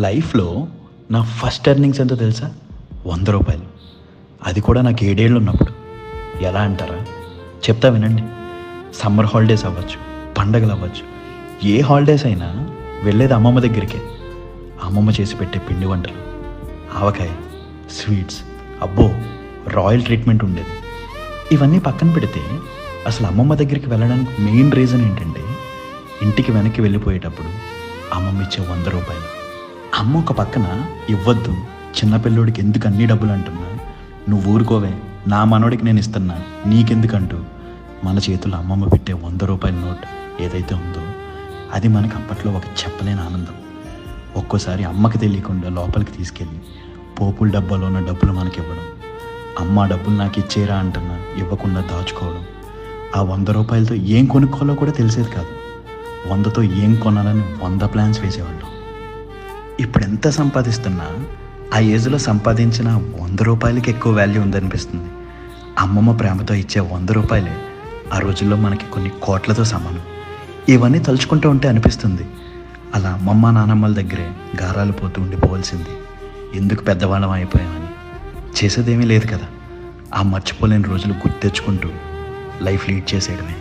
లైఫ్‌లో నా first earnings ఎంతో తెలుసా? రూ. 100. అది కూడా నాకు 7 ఏళ్ళు ఉన్నప్పుడు. ఎలా అంటారా? చెప్తా వినండి. సమ్మర్ హాలిడేస్ అవ్వచ్చు, పండగలు అవ్వచ్చు, ఏ హాలిడేస్ అయినా వెళ్ళేది అమ్మమ్మ దగ్గరికే. అమ్మమ్మ చేసి పెట్టే పిండి వంటలు, ఆవకాయ, స్వీట్స్, అబ్బో! రాయల్ ట్రీట్మెంట్ ఉండేది. ఇవన్నీ పక్కన పెడితే అసలు అమ్మమ్మ దగ్గరికి వెళ్ళడానికి మెయిన్ రీజన్ ఏంటంటే, ఇంటికి వెనక్కి వెళ్ళిపోయేటప్పుడు అమ్మమ్మ ఇచ్చే రూ. 100. అమ్మ ఒక పక్కన ఇవ్వద్దు, చిన్నపిల్లోడికి ఎందుకు అన్ని డబ్బులు అంటున్నా, నువ్వు ఊరుకోవే, నా మనోడికి నేను ఇస్తున్నా, నీకెందుకంటూ మన చేతుల్లో అమ్మమ్మ పెట్టే రూ. 100 నోట్ ఏదైతే ఉందో అది మనకు అప్పట్లో ఒక చెప్పలేని ఆనందం. ఒక్కోసారి అమ్మకి తెలియకుండా లోపలికి తీసుకెళ్ళి పోపుల డబ్బాలో ఉన్న డబ్బులు మనకి ఇవ్వడం, అమ్మ డబ్బులు నాకు ఇచ్చేరా అంటున్నా ఇవ్వకుండా దాచుకోవడం, ఆ రూ. 100తో ఏం కొనుక్కోవాలో కూడా తెలిసేది కాదు. 100తో ఏం కొనాలని 100 ప్లాన్స్ వేసేవాళ్ళం. ఇప్పుడు ఎంత సంపాదిస్తున్నా ఆ ఏజ్లో సంపాదించిన రూ. 100కి ఎక్కువ వాల్యూ ఉందనిపిస్తుంది. అమ్మమ్మ ప్రేమతో ఇచ్చే రూ. 100 ఆ రోజుల్లో మనకి కొన్ని కోట్లతో సమానం. ఇవన్నీ తలుచుకుంటూ ఉంటే అనిపిస్తుంది, అలా అమ్మమ్మ నానమ్మల దగ్గరే గారాలు పోతూ ఉండిపోవాల్సింది, ఎందుకు పెద్దవాళ్ళం అయిపోయామని. చేసేదేమీ లేదు కదా. ఆ మర్చిపోలేని రోజులు గుర్తెచ్చుకుంటూ లైఫ్ లీడ్ చేసేయడమే.